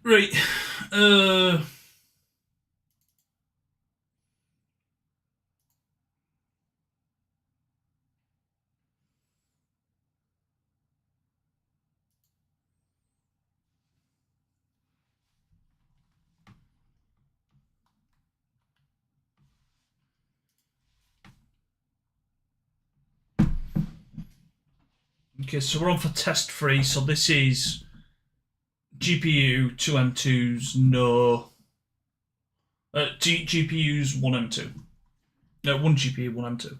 Right. Uh, okay, so we're on for test 3. So this is GPU 2M2s, no. GPUs 1M2. No, 1 GPU, 1M2.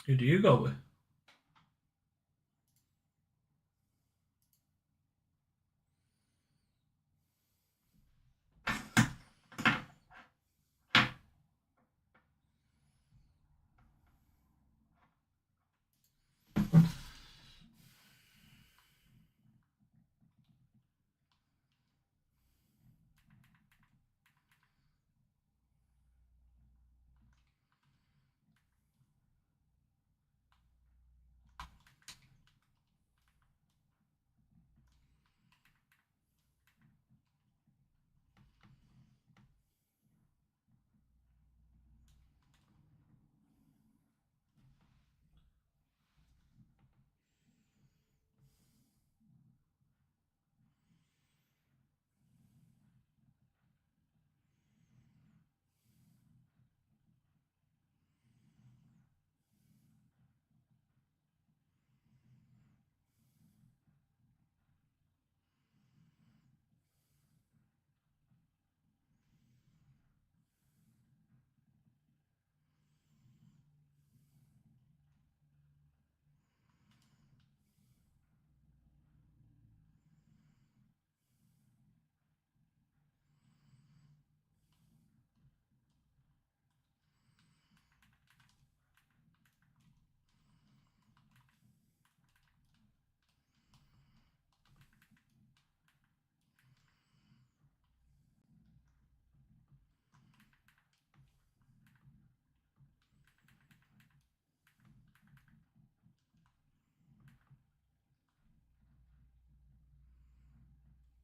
Who do you go with?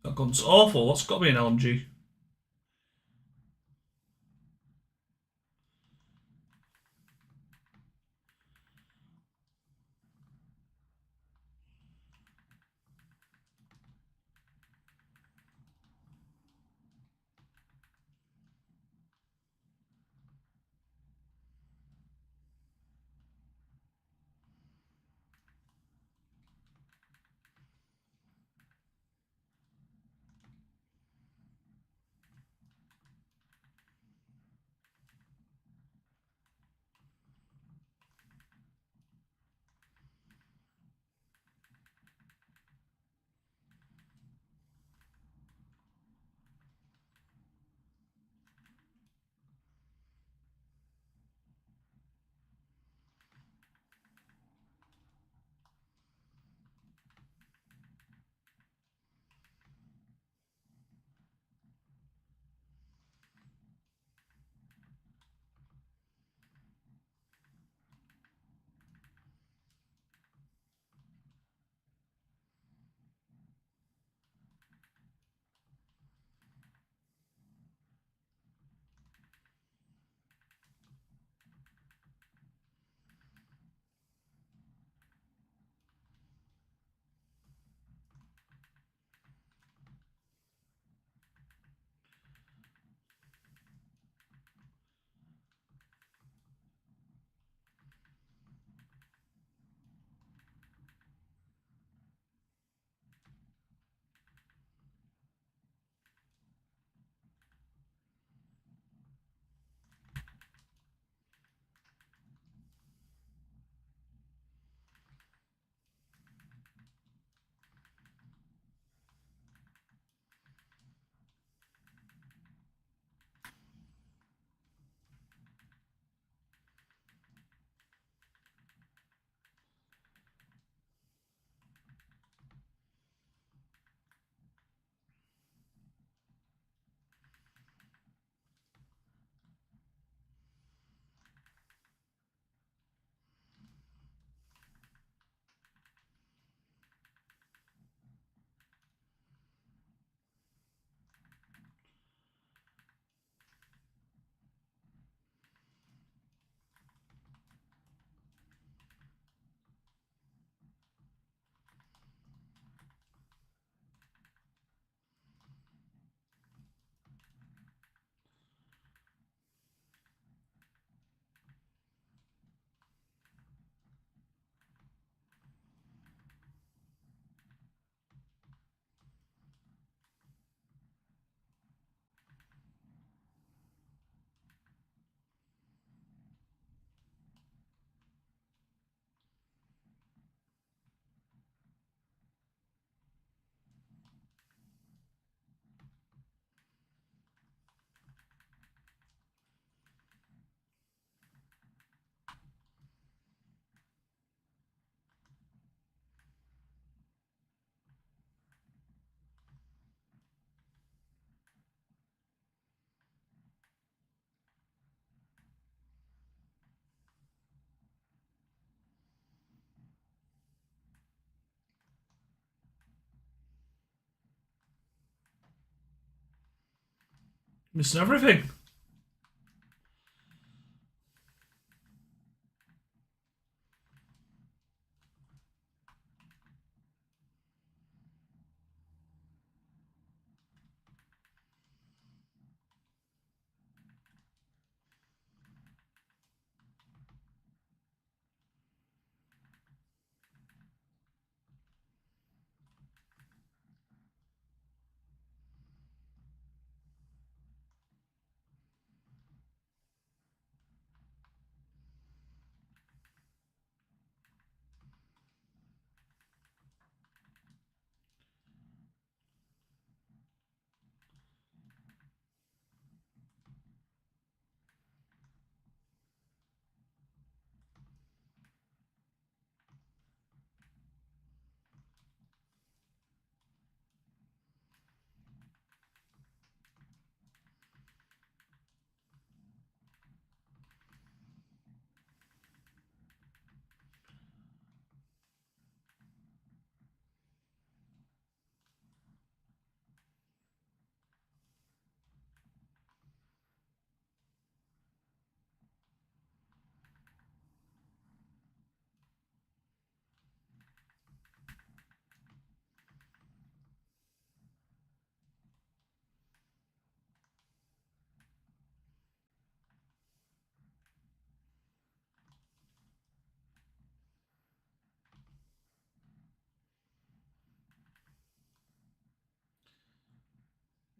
That gun's awful. That's got to be an LMG. Missing everything.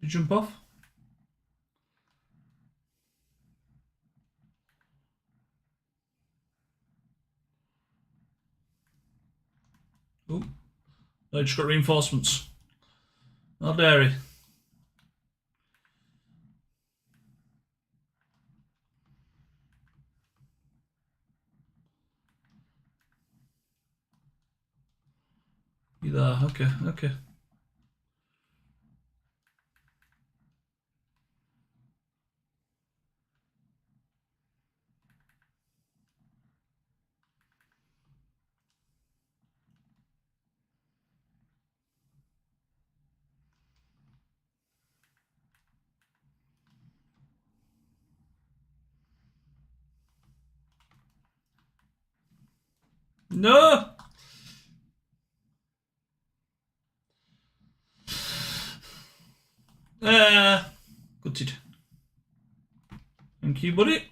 You jump off? Oh, I just got reinforcements. How dare he? You there? Okay, okay. No! Gutted. Thank you, buddy.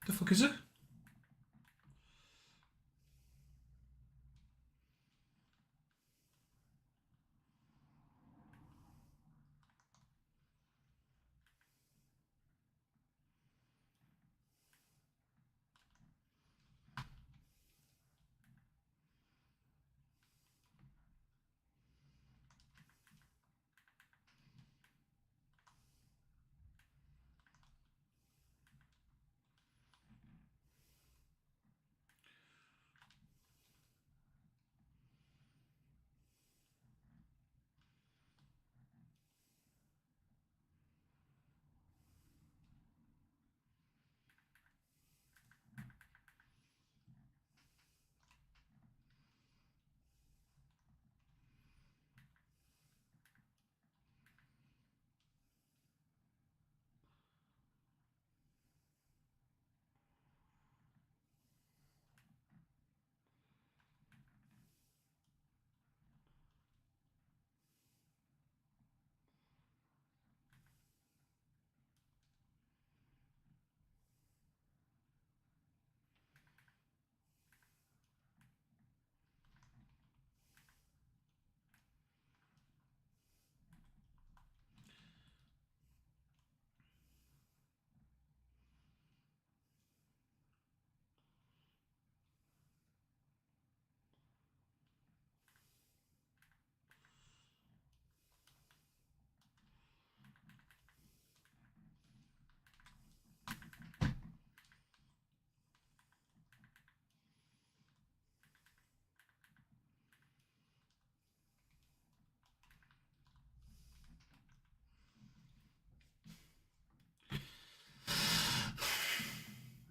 The fuck is it?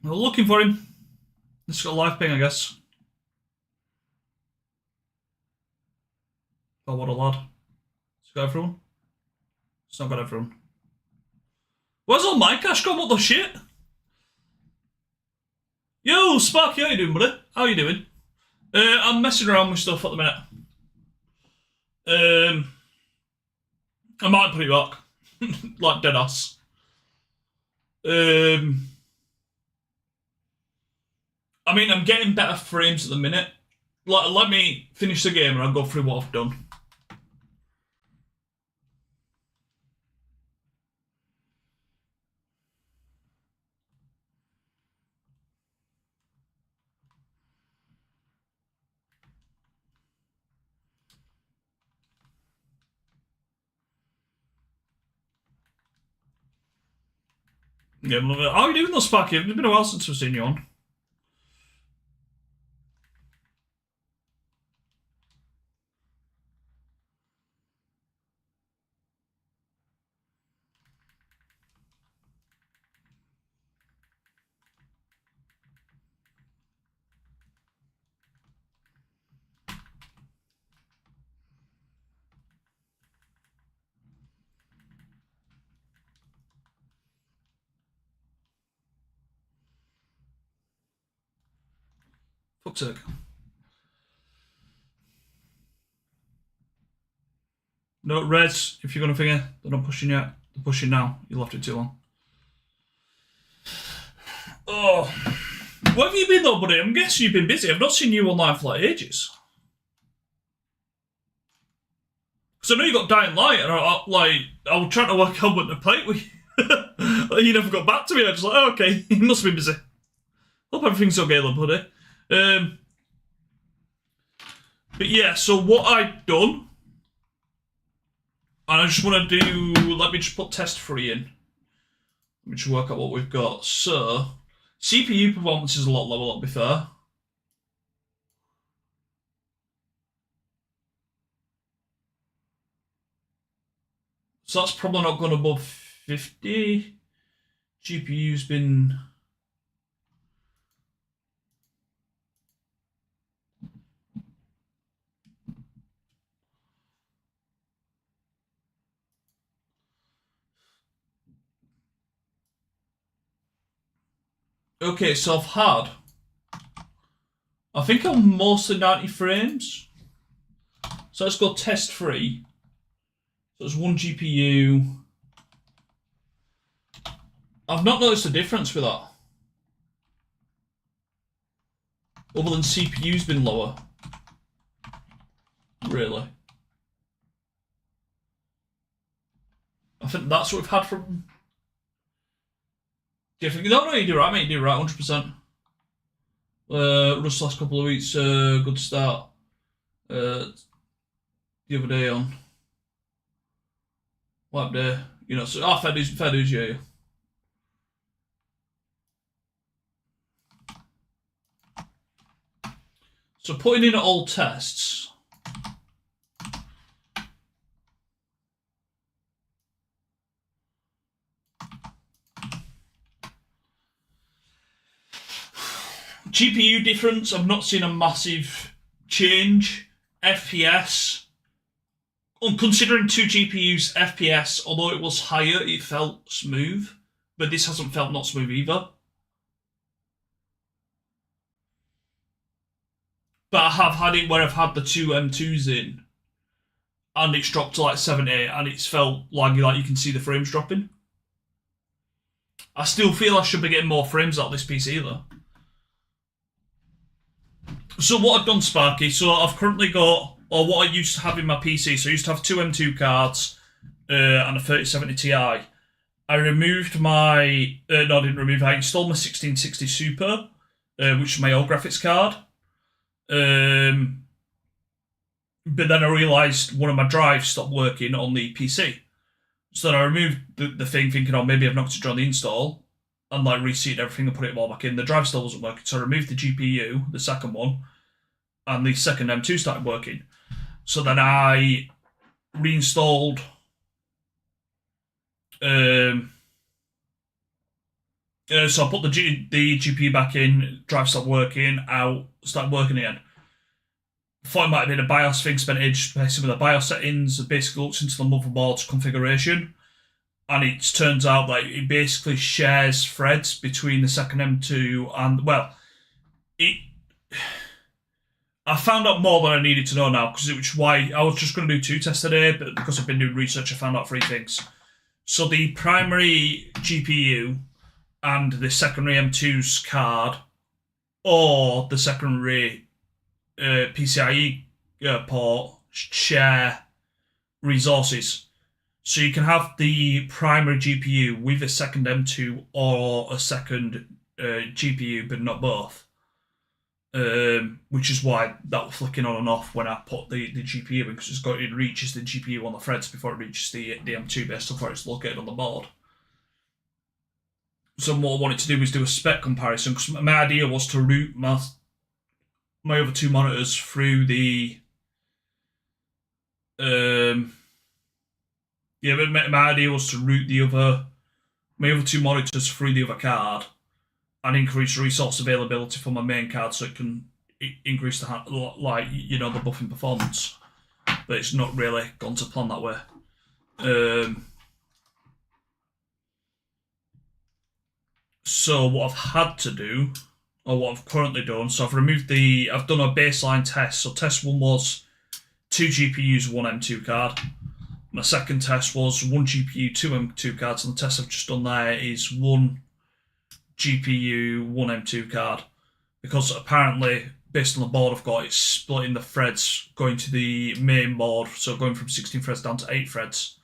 We're looking for him. This got a live ping, I guess. Oh, what a lad. It's got everyone? It's not got everyone. Where's all my cash gone? What the shit? Yo, Sparky, how you doing, buddy? How you doing? I'm messing around with stuff at the minute. I might put it back. Like dead ass. I mean, I'm getting better frames at the minute. Like, let me finish the game and I'll go through what I've done. Yeah, how are you doing though, Sparky? It's been a while since we've seen you on. Fuck's sake. No, Reds, if you're going to finger, they're not pushing yet. They're pushing now. You left it too long. Oh. Where have you been though, buddy? I'm guessing you've been busy. I've not seen you online for like ages. Because I know you got Dying Light, and I was trying to work out when to play it with you. You never got back to me. I was like, oh, okay, you must be busy. Hope everything's okay though, buddy. But yeah, so what I've done, and I just want to do, let me just put test 3 in. Let me just work out what we've got. So, CPU performance is a lot lower, to be fair. So that's probably not going above 50. GPU's been... Okay, so I think I'm mostly 90 frames. So let's go test 3. So it's 1 GPU. I've not noticed a difference with that. Other than CPU's been lower. Really. I think that's what we've had from... No, you do right, mate. You do right, 100%. Rust last couple of weeks, good start. The other day on what day? You know, so fair dues, yeah. So putting in all tests. GPU difference, I've not seen a massive change. FPS, considering 2 GPUs, FPS, although it was higher, it felt smooth. But this hasn't felt not smooth either. But I have had it where I've had the 2 M2s in, and it's dropped to like 70, and it's felt laggy, like you can see the frames dropping. I still feel I should be getting more frames out of this PC though. So what I've done, Sparky, so I've currently got, or what I used to have in my PC, so I used to have 2 M2 cards and a 3070 Ti. I removed my, no I didn't remove, I installed my 1660 Super, which is my old graphics card. But then I realised one of my drives stopped working on the PC. So then I removed the thing thinking, oh, maybe I've knocked it during the install, and like reseated everything and put it all back in. The drive still wasn't working, so I removed the GPU, the second one, and the second M2 started working. So then I reinstalled So I put the GPU back in, drive stopped working, out, started working again. Thought it might have been a BIOS thing, spent ages messing with the BIOS settings, basically looked into the motherboard's configuration, and it turns out that it basically shares threads between the second M2 and, well, it. I found out more than I needed to know now, which is why I was just going to do 2 tests today, but because I've been doing research, I found out 3 things. So the primary GPU and the secondary M2's card, or the secondary PCIe port, share resources. So you can have the primary GPU with a second M2 or a second GPU, but not both. Which is why that was flicking on and off when I put the GPU in, because it reaches the GPU on the threads before it reaches the M2 based on where it's located on the board. So what I wanted to do was do a spec comparison, because my idea was to route my other 2 monitors through the but my idea was to route my other 2 monitors through the other card and increase resource availability for my main card, so it can increase the the buffing performance. But it's not really gone to plan that way. So what I've had to do, or what I've currently done, so I've done a baseline test. So test 1 was 2 GPUs, 1 M2 card. My second test was 1 GPU, 2 M2 cards, and the test I've just done there is 1 GPU, 1 M2 card. Because apparently, based on the board I've got, it's splitting the threads going to the main board, so going from 16 threads down to 8 threads.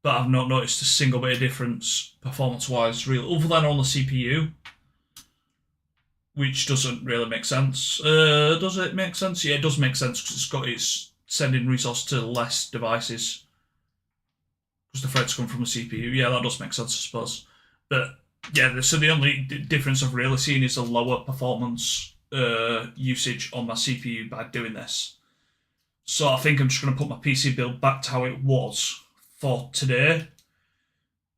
But I've not noticed a single bit of difference performance-wise, really, other than on the CPU, which doesn't really make sense. Does it make sense? Yeah, it does make sense, because it's sending resources to less devices, because the threads come from a CPU. Yeah, that does make sense, I suppose. But yeah, so the only difference I've really seen is a lower performance usage on my CPU by doing this. So I think I'm just going to put my PC build back to how it was for today,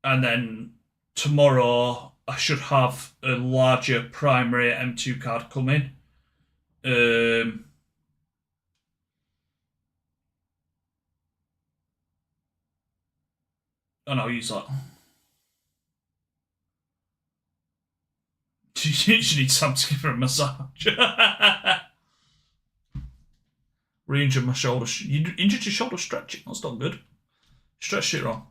and then tomorrow I should have a larger primary M2 card coming. And I'll use that. She needs Sam to give her a massage. Re-injured my shoulder. You injured your shoulder stretching. That's not good. Stretched it wrong.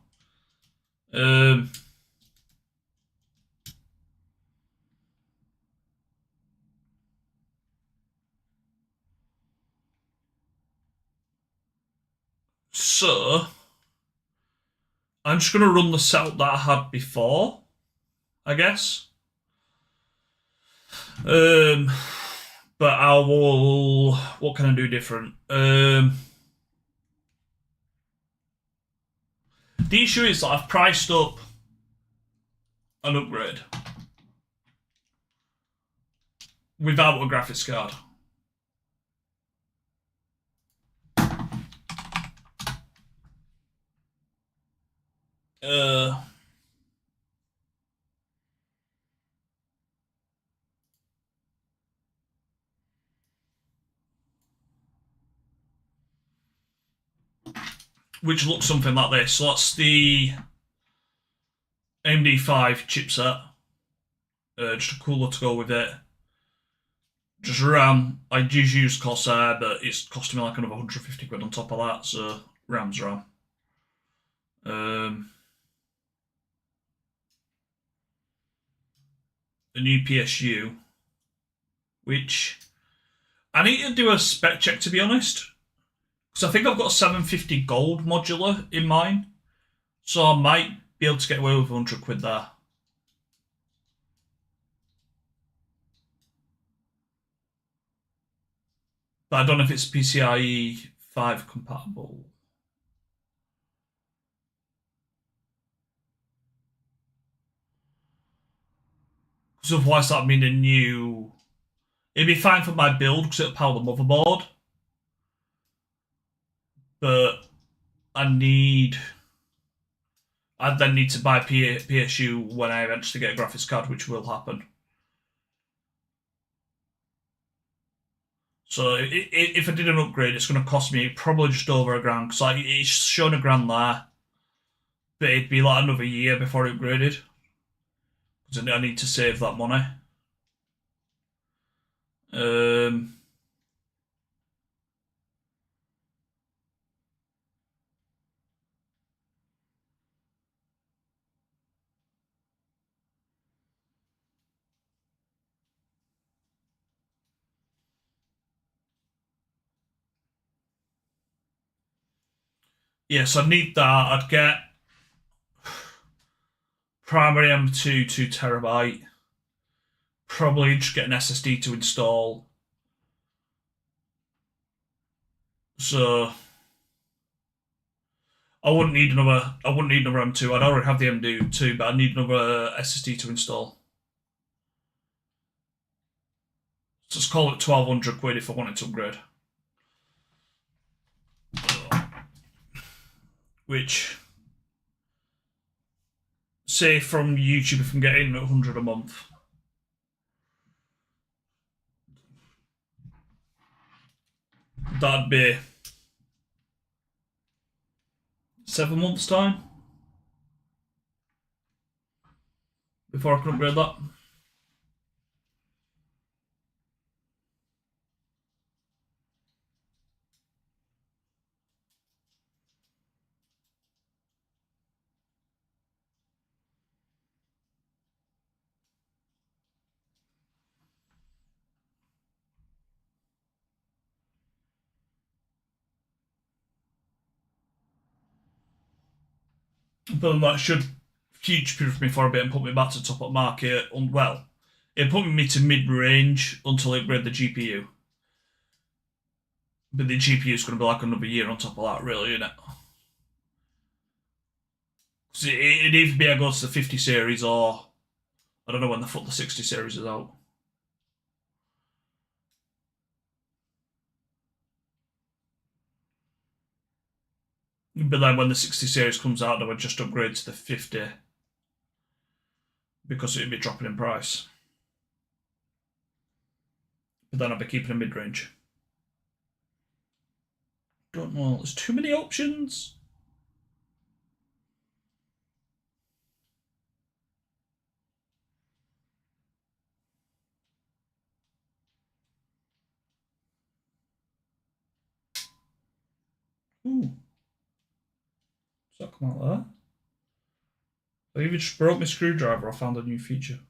So I'm just going to run the setup that I had before, I guess. But I will. What can I do different? The issue is that I've priced up an upgrade without a graphics card. Which looks something like this. So that's the AMD 5 chipset. Just a cooler to go with it. Just RAM. I just use Corsair, but it's costing me like another 150 quid on top of that, so RAM's RAM. A new PSU, which I need to do a spec check, to be honest, because I think I've got a 750 gold modular in mine, so I might be able to get away with 100 quid there. But I don't know if it's PCIe 5 compatible. Because otherwise that'd mean a new... It'd be fine for my build because it'll power the motherboard. But I need I'd then need to buy PSU when I eventually get a graphics card, which will happen. So if I did an upgrade, it's going to cost me probably just over $1,000, because like, it's shown $1,000 there. But it'd be like another year before it upgraded. Because I need to save that money. Yes, I'd need that. I'd get primary M2 2TB. Probably just get an SSD to install. So I wouldn't need another M2. I'd already have the M2, but I need another SSD to install. So let's call it 1,200 quid if I wanted to upgrade. Which, say from YouTube, if I'm getting 100 a month, that'd be 7 months' time before I can upgrade that. But that should future-proof me for a bit and put me back to top of market. Well, it put me to mid-range until I upgrade the GPU. But the GPU is going to be like another year on top of that, really, isn't it? Because it'd either be I go to the 50 series, or I don't know when the 60 series is out. But then when the 60 series comes out, I would just upgrade to the 50 because it'd be dropping in price. But then I'd be keeping a mid-range. Don't know. There's too many options. Ooh. Does that come out there? I even just broke my screwdriver. I found a new feature.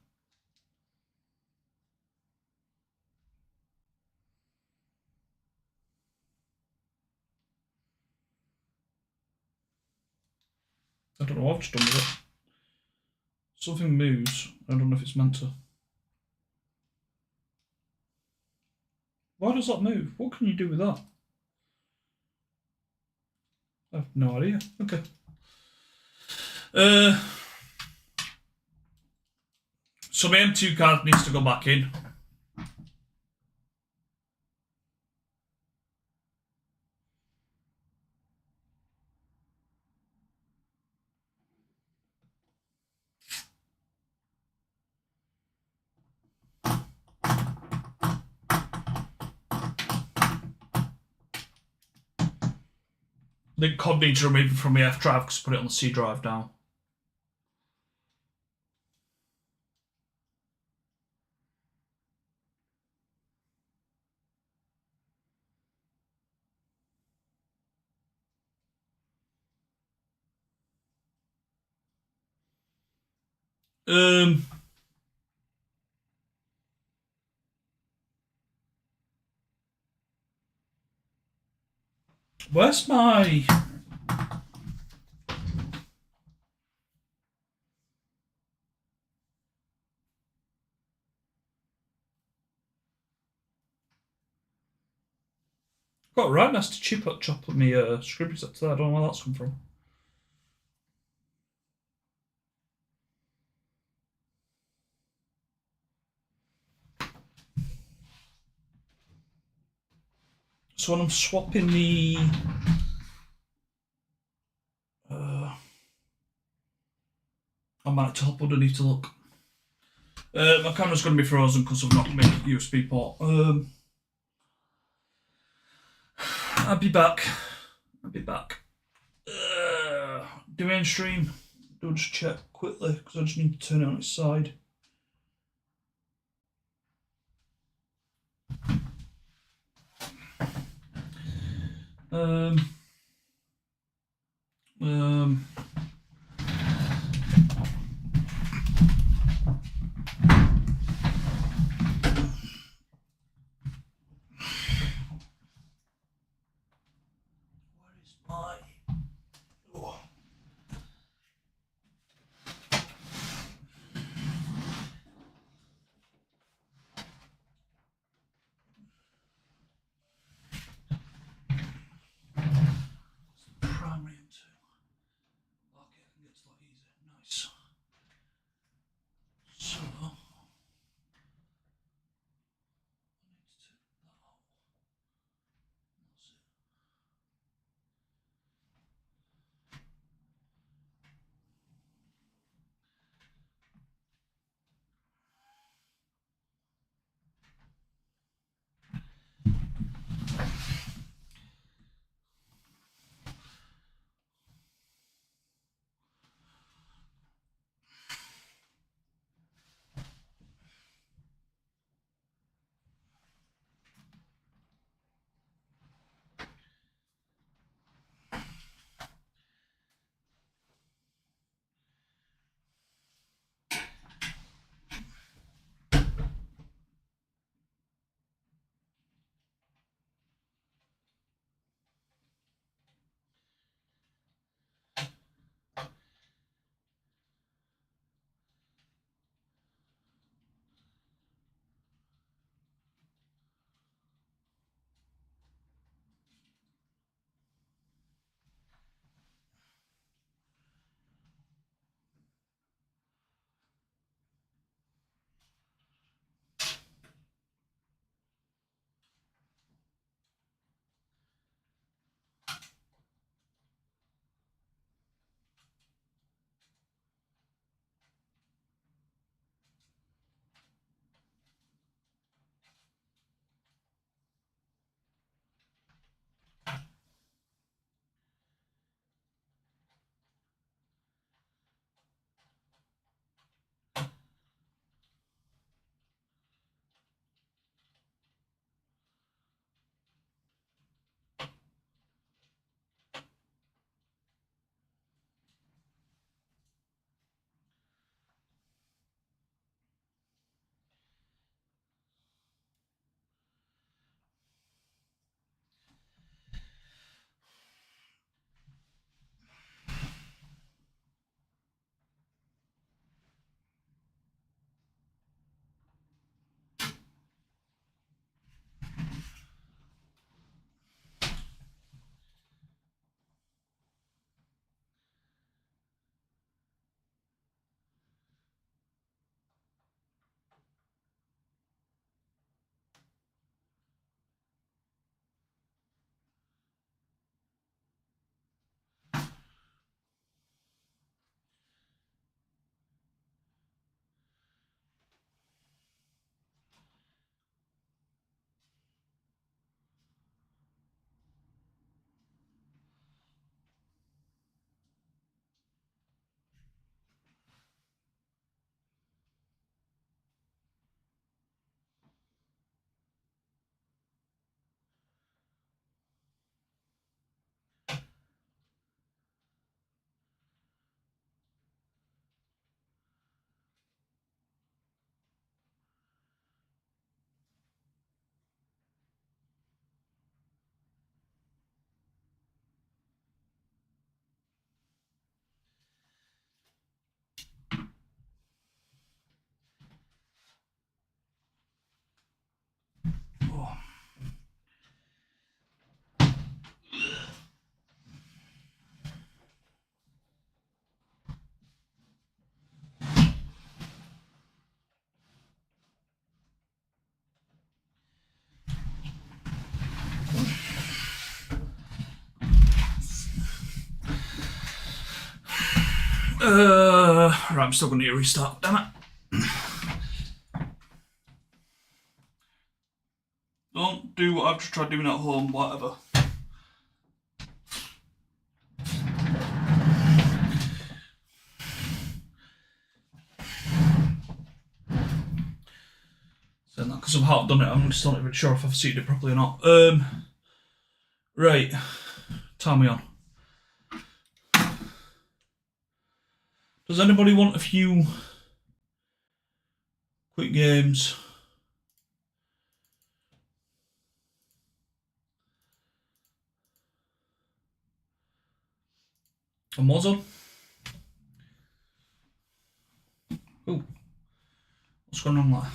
I don't know what I've just done with it. Something moves. I don't know if it's meant to. Why does that move? What can you do with that? I have no idea. Okay. So my M2 card needs to go back in. The COD needs to remove it from the F drive because I put it on the C drive now. Where's my... Got a right nasty chip at chop of me script set there. I don't know where that's come from. So when I'm swapping the I might top underneath to look. My camera's going to be frozen because I've knocked my USB port. I'll be back. Do we end stream? Do I just check quickly because I just need to turn it on its side. Right, I'm still going to need a restart, damn it. Don't do what I've just tried doing at home, whatever. Saying that because I've half done it, I'm just not even sure if I've seen it properly or not. Right, time me on. Does anybody want a few quick games? On Warzone? Oh, what's going on there?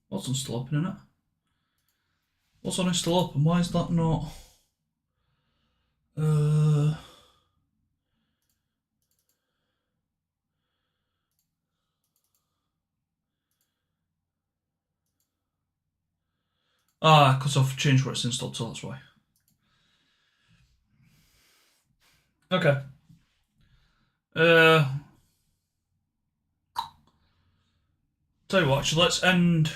Warzone's still open, isn't it? Warzone is still open, why is that not? Because I've changed where it's installed, so that's why. Okay. Tell you what, actually, let's end